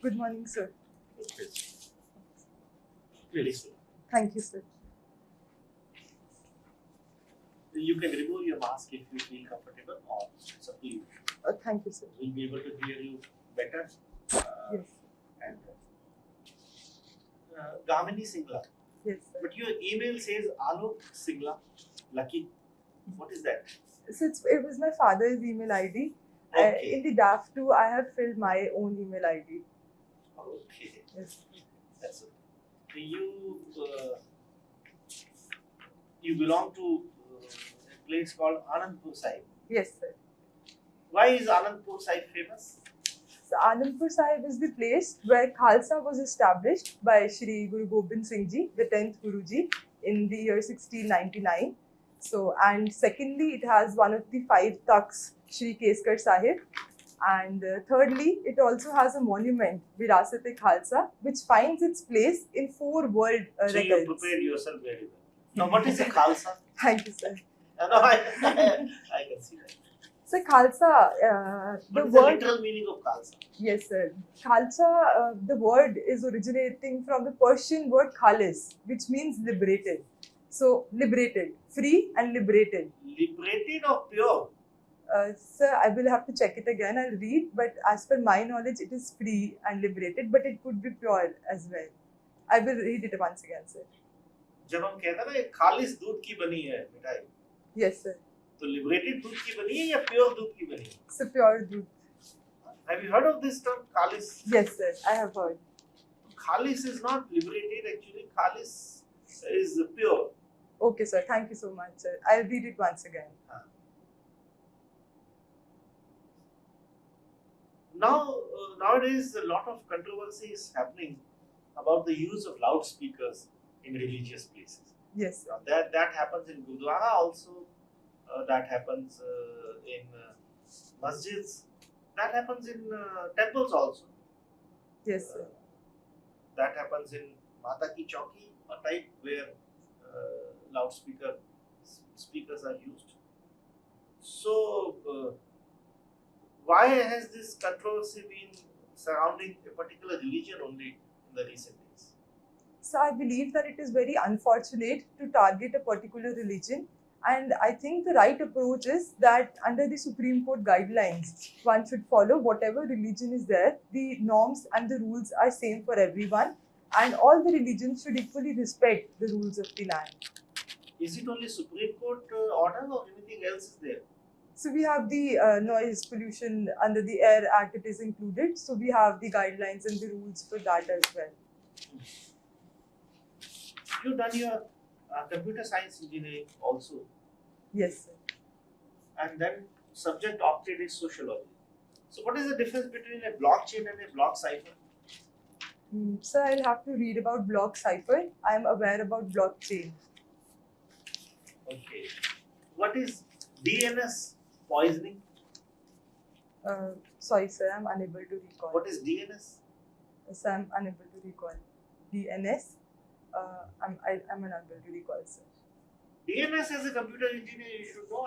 Good morning, sir. Okay. Really, sir. Thank you, sir. You can remove your mask if you feel comfortable, or it's up to you. Thank you, sir. We'll be able to hear you better. Yes. And Gamini Singla. Yes, sir. But your email says Alok Singla. Lucky. What is that? So it was my father's email ID. Okay. In the draft 2, I have filled my own email ID. Okay. Yes. That's it. You belong to a place called Anandpur Sahib. Yes, sir. Why is Anandpur Sahib famous? So Anandpur Sahib is the place where Khalsa was established by Shri Guru Gobind Singh Ji, the 10th Guruji, in the year 1699. So, and secondly, it has one of the 5 taqs, Shri Keskar Sahib. And thirdly, it also has a monument, Virasat-e-Khalsa, which finds its place in 4 world So records. you prepared yourself very well. Now, what is a Khalsa? Thank you, sir. No, I can see that. So Khalsa, What is the literal meaning of Khalsa? Yes, sir. Khalsa, the word is originating from the Persian word khalis, which means liberated. So, liberated, free and liberated. Liberated or pure? Sir, I will have to check it again. I'll read, but as per my knowledge, it is free and liberated, but it could be pure as well. I will read it once again, sir. जब हम कहते हैं ना ये खालिस दूध की बनी है मिठाई, Yes, sir. तो लिबरेटेड दूध की बनी है या प्योर दूध की बनी है? It's a pure दूध. Have you heard of this term खालिस? Yes, sir. I have heard. खालिस is not liberated actually. खालिस is pure. Okay, sir. Thank you so much, sir. I'll read it once again. Now, nowadays, a lot of controversy is happening about the use of loudspeakers in religious places. Yes, sir. That happens in Gurdwara also. That happens in masjids. That happens in temples also. Yes, sir. That happens in Mata Ki Chauki, a type where speakers are used. So, why has this controversy been surrounding a particular religion only in the recent days? So I believe that it is very unfortunate to target a particular religion, and I think the right approach is that under the Supreme Court guidelines, one should follow whatever religion is there. The norms and the rules are same for everyone, and all the religions should equally respect the rules of the land. Is it only Supreme Court order or anything else is there? So we have the noise pollution under the AIR Act, it is included. So we have the guidelines and the rules for that as well. You've done your computer science engineering also. Yes, sir. And then subject opted is sociology. So what is the difference between a blockchain and a block cipher? So I'll have to read about block cipher. I am aware about blockchain. Okay. What is DNS poisoning? Sorry, sir, I'm unable to recall. What is DNS? Sir, I'm unable to recall. DNS? I'm unable to recall, sir. DNS as a computer engineer, you should know.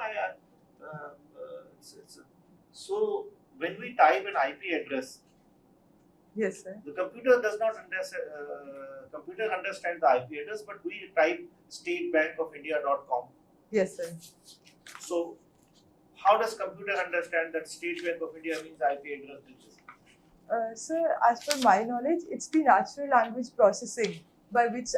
So when we type an IP address, yes, sir. The computer does not understand. Computer understands the IP address, but we type statebankofindia.com. Yes, sir. So, how does computer understand that State Bank of India means IP address? Sir, as per my knowledge, it's the natural language processing by which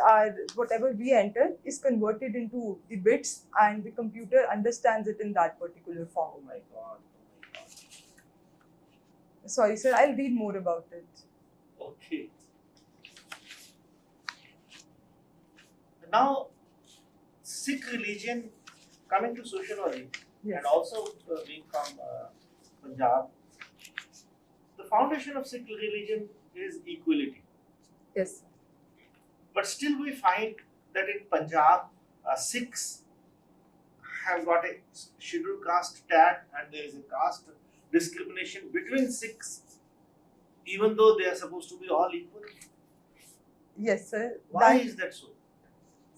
whatever we enter is converted into the bits, and the computer understands it in that particular form. Oh my God. Sorry, sir, I'll read more about it. Okay. Now, Sikh religion, coming to sociology, Yes. and also being from Punjab, the foundation of Sikh religion is equality. Yes. But still we find that in Punjab, Sikhs have got a scheduled caste tag, and there is a caste discrimination between Sikhs, even though they are supposed to be all equal. Yes, sir. Why is that so?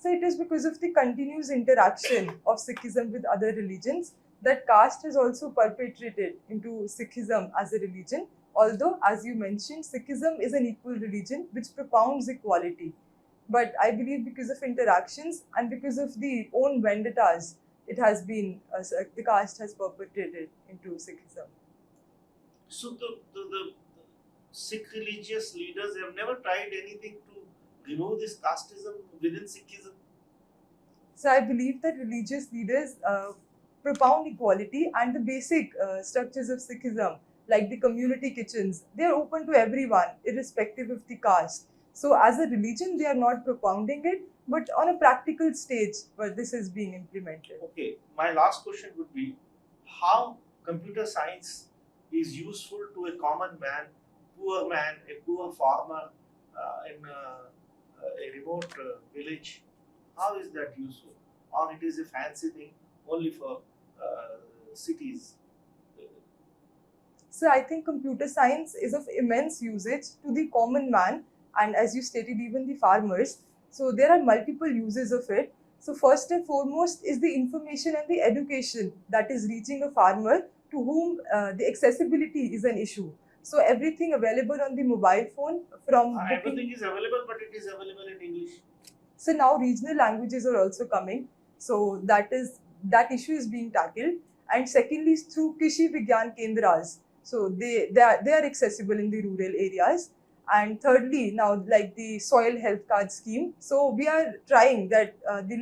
So it is because of the continuous interaction of Sikhism with other religions that caste is also perpetrated into Sikhism as a religion, although, as you mentioned, Sikhism is an equal religion which propounds equality. But I believe because of interactions and because of the own vendettas, it has been, the caste has perpetrated into Sikhism. So the Sikh religious leaders have never tried anything to remove this casteism within Sikhism. So I believe that religious leaders propound equality, and the basic structures of Sikhism, like the community kitchens, they are open to everyone, irrespective of the caste. So as a religion, they are not propounding it, but on a practical stage where this is being implemented. Okay, my last question would be how computer science is useful to a common man, a poor farmer in a remote village. How is that useful? Or it is a fancy thing only for cities? So I think computer science is of immense usage to the common man, and as you stated, even the farmers. So there are multiple uses of it. So first and foremost is the information and the education that is reaching a farmer to whom the accessibility is an issue. So everything available on the mobile phone from booking. Everything is available, but it is available in English. So now regional languages are also coming. So that issue is being tackled. And secondly, is through Krishi Vigyan Kendras. So they are accessible in the rural areas. And thirdly, now like the soil health card scheme. So we are trying that the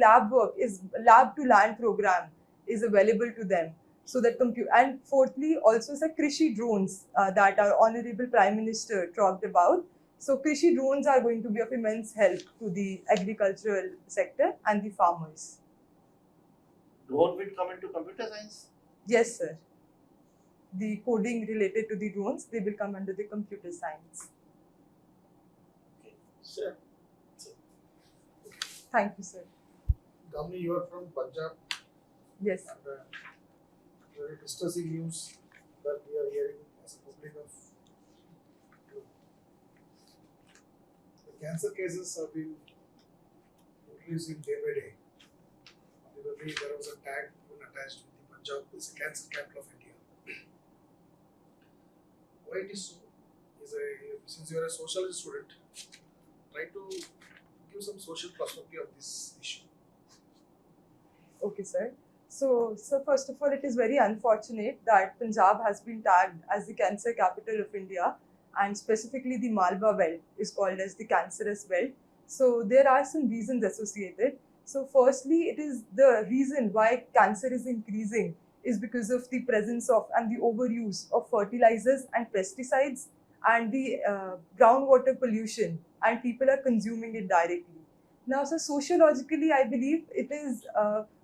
lab to land program is available to them. So that and fourthly, also the Krishi drones that our Honorable Prime Minister talked about. So Krishi drones are going to be of immense help to the agricultural sector and the farmers. Drone will come into computer science? Yes, sir. The coding related to the drones, they will come under the computer science. Okay, sure. Thank you, sir. Gamini, you are from Punjab. Yes. And very distressing news that we are hearing as a public of the cancer cases have been increasing day by day. Particularly, there was a tag even attached with the Punjab is a cancer capital of India. Why it is so? Since you are a sociology student, try to give some social perspective of this issue. Okay, sir. So first of all, it is very unfortunate that Punjab has been tagged as the cancer capital of India, and specifically the Malwa belt is called as the cancerous belt. So there are some reasons associated. So firstly, it is the reason why cancer is increasing is because of the presence of and the overuse of fertilizers and pesticides and the groundwater pollution, and people are consuming it directly. Now, so sociologically, I believe it is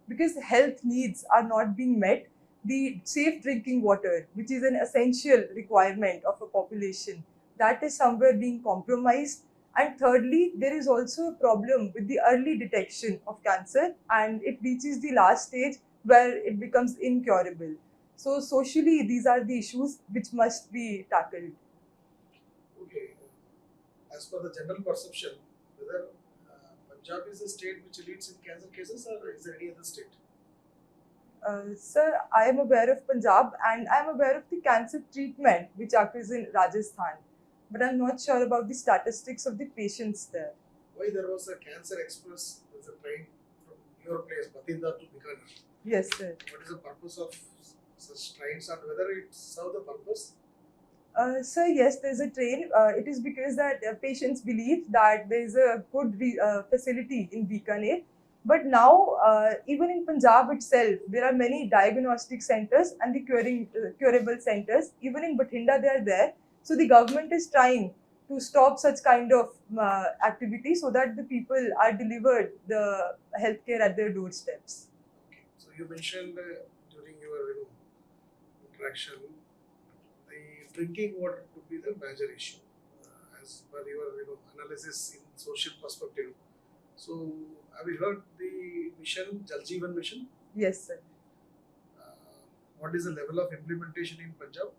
because health needs are not being met. The safe drinking water, which is an essential requirement of a population, that is somewhere being compromised. And thirdly, there is also a problem with the early detection of cancer, and it reaches the last stage where it becomes incurable. So socially, these are the issues which must be tackled. Okay, as per the general perception, whether Punjab is a state which leads in cancer cases, or is there any other state? Sir, I am aware of Punjab, and I am aware of the cancer treatment which occurs in Rajasthan, but I'm not sure about the statistics of the patients there. Why there was a cancer express? There's a train from your place, Bathinda to Bikaner. Yes, sir. What is the purpose of such trains and whether it serves the purpose? Sir, yes, there's a train. It is because that patients believe that there is a good facility in Bikaner. But now, even in Punjab itself, there are many diagnostic centers and the curable centers. Even in Bathinda, they are there. So the government is trying to stop such kind of activity so that the people are delivered the healthcare at their doorsteps. Okay. So you mentioned during your interaction, the drinking water could be the major issue as per your analysis in social perspective. So have you heard the mission, Jal Jeevan mission? Yes, sir. What is the level of implementation in Punjab?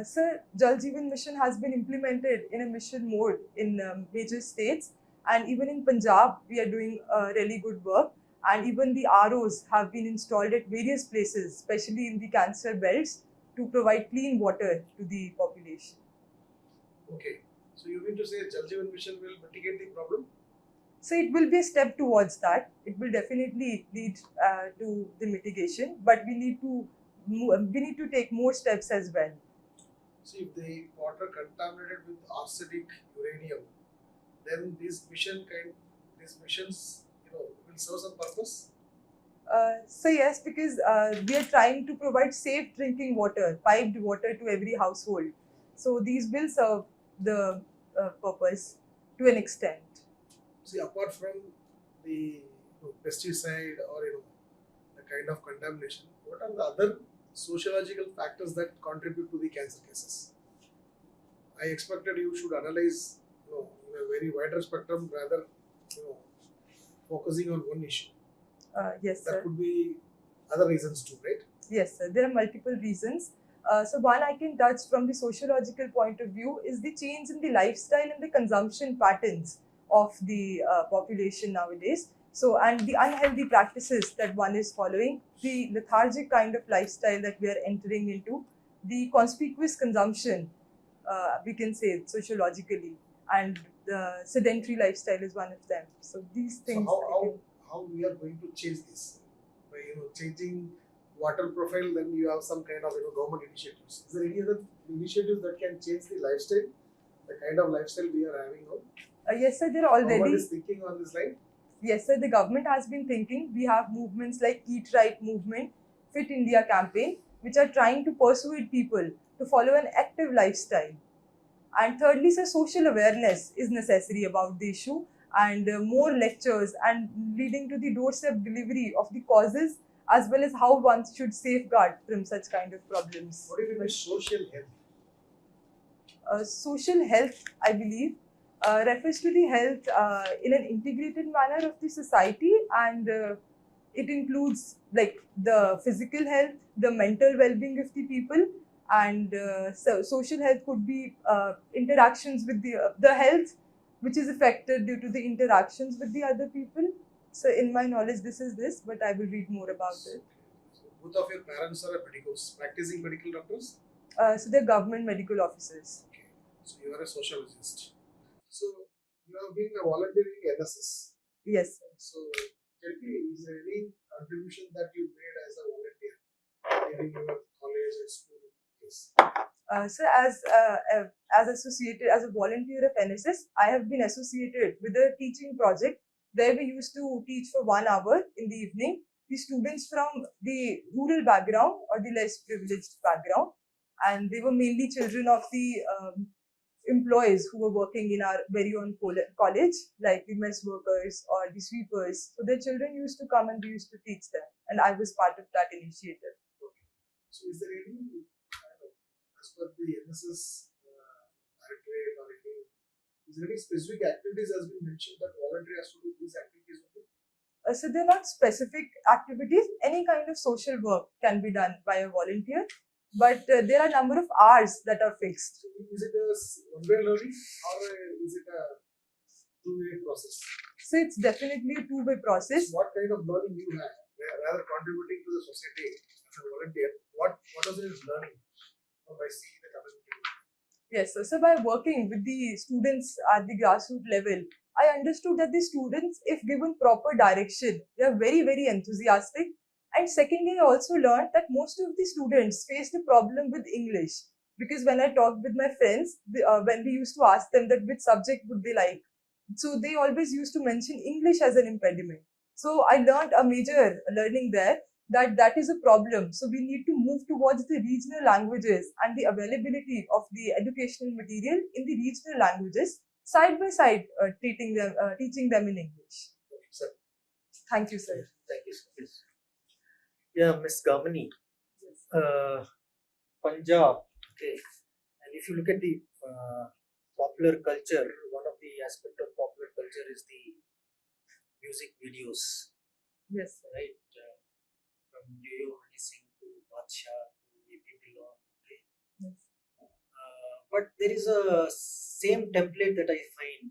Sir, Jal Jeevan mission has been implemented in a mission mode in major states, and even in Punjab, we are doing really good work. And even the ROs have been installed at various places, especially in the cancer belts. to provide clean water to the population. Okay. So you mean to say Jal Jeevan Mission will mitigate the problem? So it will be a step towards that. It will definitely lead to the mitigation, but we need to take more steps as well. See, if the water contaminated with arsenic, uranium, then these missions, will serve some purpose. So yes, because we are trying to provide safe drinking water, piped water to every household. So these will serve the purpose to an extent. See, apart from the pesticide or the kind of contamination, what are the other sociological factors that contribute to the cancer cases? I expected you should analyze, in a very wider spectrum rather, you know, focusing on one issue. Yes, That sir. could be other reasons too, right? Yes, sir. There are multiple reasons. So one I can touch from the sociological point of view is the change in the lifestyle and the consumption patterns of the population nowadays. So, and the unhealthy practices that one is following, the lethargic kind of lifestyle that we are entering into, the conspicuous consumption, we can say sociologically, and the sedentary lifestyle is one of them. So these So things I can. how we are going to change this by changing water profile? Then you have some kind of government initiatives. Is there any other initiatives that can change the lifestyle, the kind of lifestyle we are having now? Yes, sir. There are Government already. is thinking on this line. Yes, sir, the government has been thinking. We have movements like Eat Right movement, Fit India campaign, which are trying to persuade people to follow an active lifestyle. And thirdly, sir, social awareness is necessary about the issue, and more lectures and leading to the doorstep delivery of the causes as well as how one should safeguard from such kind of problems. What do you mean by social health? Social health, I believe, refers to the health in an integrated manner of the society, and it includes like the physical health, the mental well-being of the people, and so social health could be interactions with the health which is affected due to the interactions with the other people. So, in my knowledge, this is this, but I will read more about it. So both of your parents are medicos, practicing medical doctors. So, they're government medical officers. Okay. So you are a sociologist. So you have been a volunteering NSS. Yes, sir. So tell me, is there any contribution that you made as a volunteer during your college and school? Yes. So as associated as a volunteer of NSS, I have been associated with a teaching project where we used to teach for 1 hour in the evening the students from the rural background or the less privileged background, and they were mainly children of the employees who were working in our very own college, like the mess workers or the sweepers. So their children used to come and we used to teach them, and I was part of that initiative. So is there any, as per the NSS directorate or any, is there any specific activities has been mentioned that volunteer has to do these activities only? So they're not specific activities. Any kind of social work can be done by a volunteer, but there are a number of hours that are fixed. So is it a one-way learning or is it a two-way process? So it's definitely a two-way process. So what kind of learning you have, rather contributing to the society as a volunteer? What was it learning by seeing the community? Yes, so by working with the students at the grassroots level, I understood that the students, if given proper direction, they are very, very enthusiastic. And secondly, I also learned that most of the students face the problem with English. Because when I talked with my friends, when we used to ask them that which subject would they like, so they always used to mention English as an impediment. So I learned a major learning there that is a problem. So we need to move towards the regional languages and the availability of the educational material in the regional languages side by side, teaching them in English. Sir. Thank you, sir. Thank you, sir. Yeah, Miss Gamini, Punjab. Okay, and if you look at the popular culture, one of the aspect of popular culture is the music videos, Yes, sir. right? From Gamini Singla to Badshah to AP Dillon. Okay. Yes. But there is a same template that I find: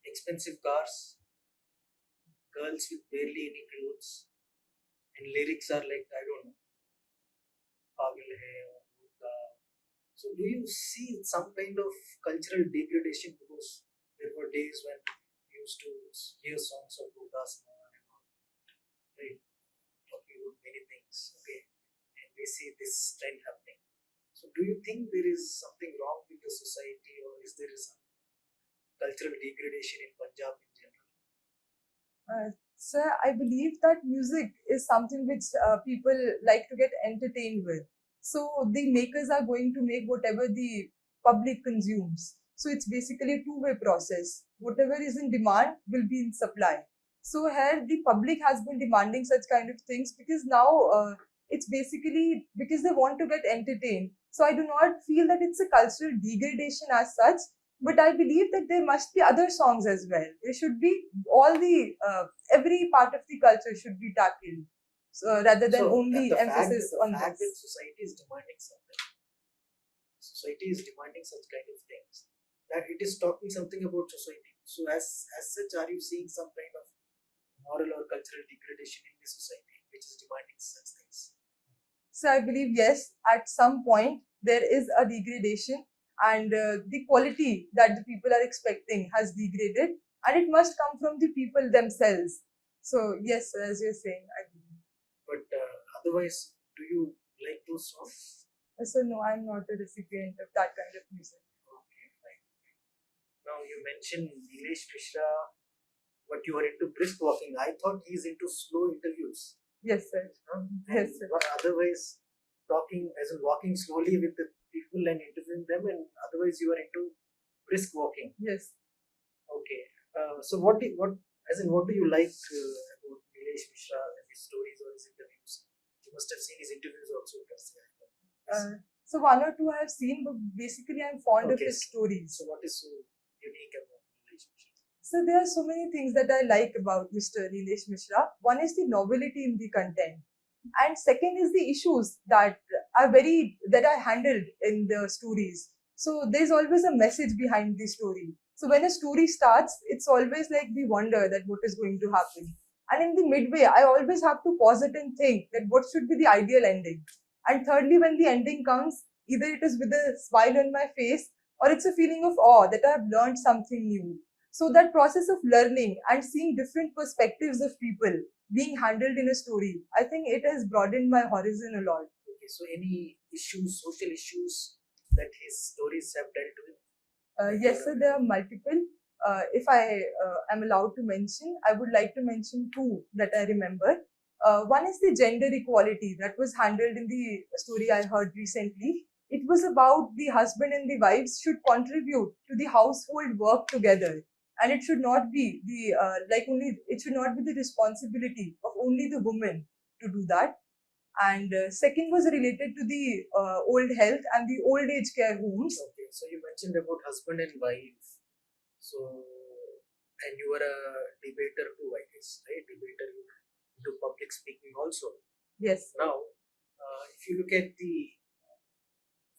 expensive cars, girls with barely any clothes, and lyrics are like, I don't know, Pagal Hai or Murga. So do you see some kind of cultural degradation because there were days when we used to hear songs of Gurdas Man and all, right? Talking about many things, okay, and we see this trend happening. So do you think there is something wrong with the society, or is there some cultural degradation in Punjab in general? Sir, I believe that music is something which people like to get entertained with. So the makers are going to make whatever the public consumes. So it's basically a two-way process. Whatever is in demand will be in supply. So here the public has been demanding such kind of things because now it's basically because they want to get entertained. So I do not feel that it's a cultural degradation as such, but I believe that there must be other songs as well. There should be all the every part of the culture should be tackled, so, rather than So only emphasis on fact that this. society is demanding something, society is demanding such kind of things, that it is talking something about society. So as such, are you seeing some kind of moral or cultural degradation in the society which is demanding such things? So I believe yes, at some point there is a degradation, and the quality that the people are expecting has degraded, and it must come from the people themselves. So yes, as you're saying, I believe. But otherwise, do you like those songs? So no, I'm not a recipient of that kind of music. Okay, fine. Now you mentioned Nilesh Mishra, but you are into brisk walking. I thought he's into slow interviews. Yes, sir. Huh? Yes, sir. But otherwise, talking as in walking slowly with the people and interviewing them, and otherwise you are into brisk walking. Yes. Okay. So what what do you like about Nilesh Mishra and his stories or his interviews? You must have seen his interviews also. So one or two I have seen, but basically I'm fond of Okay. his stories. So what is so unique about Nilesh Mishra? So there are so many things that I like about Mr. Nilesh Mishra. One is the novelty in the content, and second is the issues that are handled in the stories. So there's always a message behind the story. So when a story starts, it's always like we wonder that what is going to happen. And in the midway, I always have to pause it and think that what should be the ideal ending. And thirdly, when the ending comes, either it is with a smile on my face or it's a feeling of awe that I have learned something new. So that process of learning and seeing different perspectives of people being handled in a story, I think it has broadened my horizon a lot. Okay, so any issues, social issues that his stories have dealt with? Yes, sir, there are multiple. If I am allowed to mention, I would like to mention two that I remember. One is the gender equality that was handled in the story I heard recently. It was about the husband and the wives should contribute to the household work together, and it should not be the it should not be the responsibility of only the woman to do that. And second was related to the old health and the old age care homes. Okay, so you mentioned about husband and wife. So, and you were a debater too, I guess, right? Debater, you do public speaking also. Yes. Now, if you look at the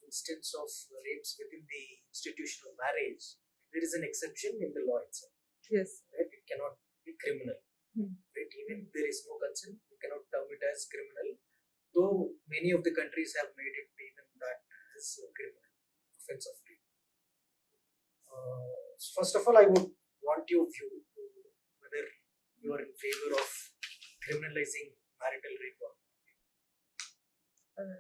instance of rapes within the institution of marriage, there is an exception in the law itself. Yes. Right? It cannot be criminal. Hmm. Right? Even if there is no consent, you cannot term it as criminal. Though many of the countries have made it even that as a criminal offense of rape. First of all, I would want your view whether you are in favor of criminalizing marital rape or not.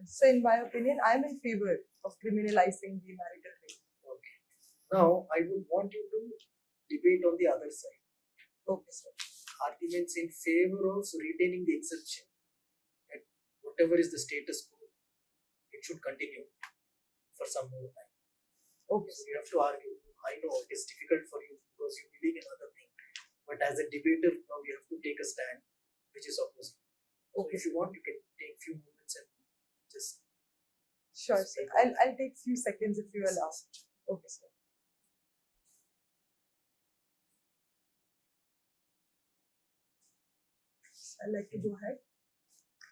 So, in my opinion, I am in favor of criminalizing the marital rape. Okay. Now, I would want you to debate on the other side. Okay, sir. Arguments in favor of retaining the exception that whatever is the status quo, it should continue for some more time. Okay. So you have to argue. I know it is difficult for you because you believe in other thing, but as a debater, now you have to take a stand which is opposite. Okay. So if you want, you can take few moments and just. Sure, sir. I'll take few seconds if you allow. Okay, sir. I'd like to go ahead.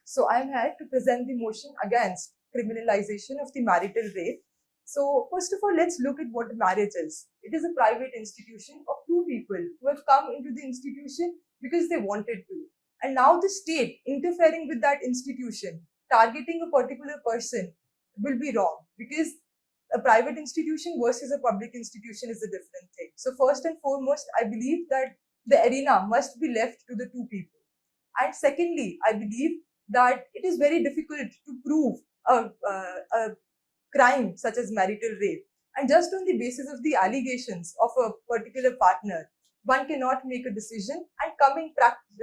So I'm here to present the motion against criminalization of the marital rape. So first of all, let's look at what marriage is. It is a private institution of two people who have come into the institution because they wanted to. And now the state interfering with that institution targeting a particular person will be wrong, because a private institution versus a public institution is a different thing. So first and foremost, I believe that the arena must be left to the two people. And secondly, I believe that it is very difficult to prove a crime such as marital rape. And just on the basis of the allegations of a particular partner, one cannot make a decision, and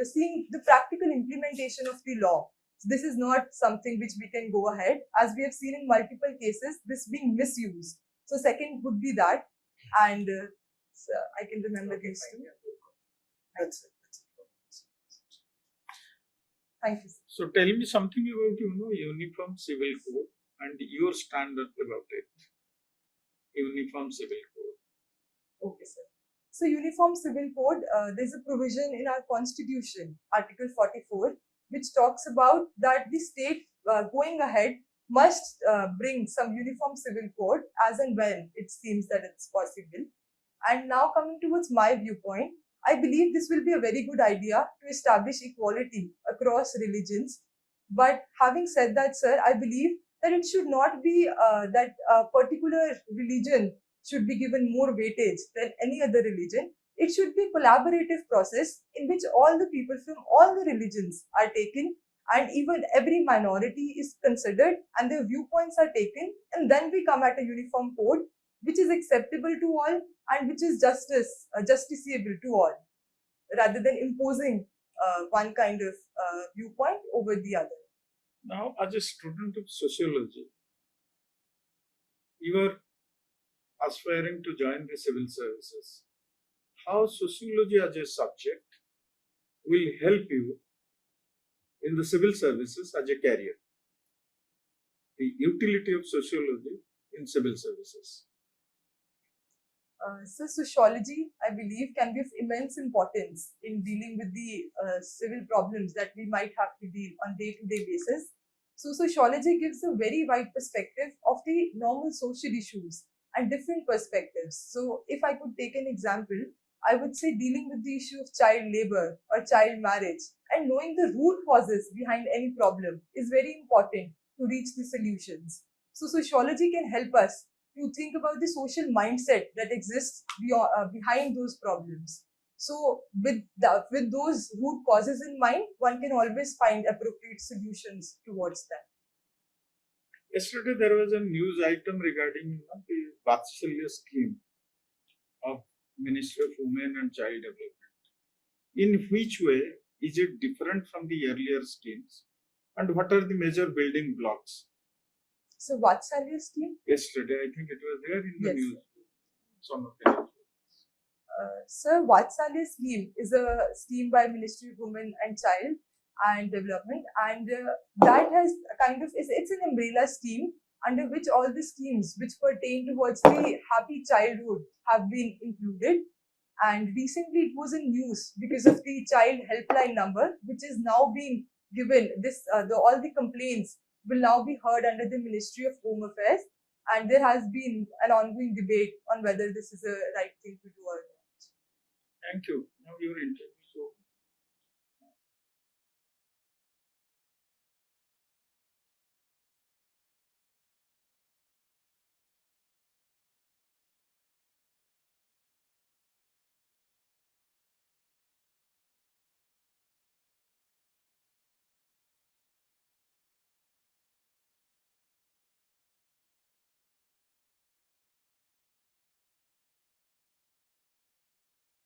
seeing the practical implementation of the law. This is not something which we can go ahead, as we have seen in multiple cases, this being misused. So second would be that, and so I can remember these two. That's it. Thank you. So tell me something about uniform civil code and your standard about it. Uniform civil code. Okay, sir. So uniform civil code, there's a provision in our constitution, Article 44, which talks about that the state going ahead must bring some uniform civil code as and when it seems that it's possible. And now coming towards my viewpoint, I believe this will be a very good idea to establish equality across religions. But having said that, sir, I believe that it should not be that a particular religion should be given more weightage than any other religion. It should be a collaborative process in which all the people from all the religions are taken, and even every minority is considered and their viewpoints are taken, and then we come at a uniform code which is acceptable to all and which is justiciable to all, rather than imposing one kind of viewpoint over the other. Now, as a student of sociology, you are aspiring to join the civil services. How sociology as a subject will help you in the civil services as a career? The utility of sociology in civil services. So sociology, I believe, can be of immense importance in dealing with the civil problems that we might have to deal on day-to-day basis. So sociology gives a very wide perspective of the normal social issues and different perspectives. So if I could take an example, I would say dealing with the issue of child labor or child marriage and knowing the root causes behind any problem is very important to reach the solutions. So sociology can help us to think about the social mindset that exists behind those problems. So with those root causes in mind, one can always find appropriate solutions towards them. Yesterday, there was a news item regarding the Vatsalya scheme of Ministry of Women and Child Development. In which way is it different from the earlier schemes, and what are the major building blocks? So Vatsalya scheme? Yesterday, I think it was there in the Yes. news. Some of the news. Sir, Vatsalya scheme is a scheme by Ministry of Women and Child and Development, and that has a kind of it's an umbrella scheme under which all the schemes which pertain towards the happy childhood have been included. And recently it was in news because of the child helpline number, which is now being given. All the complaints will now be heard under the Ministry of Home Affairs, and there has been an ongoing debate on whether this is a right thing to do or not. Thank you. Now your interview.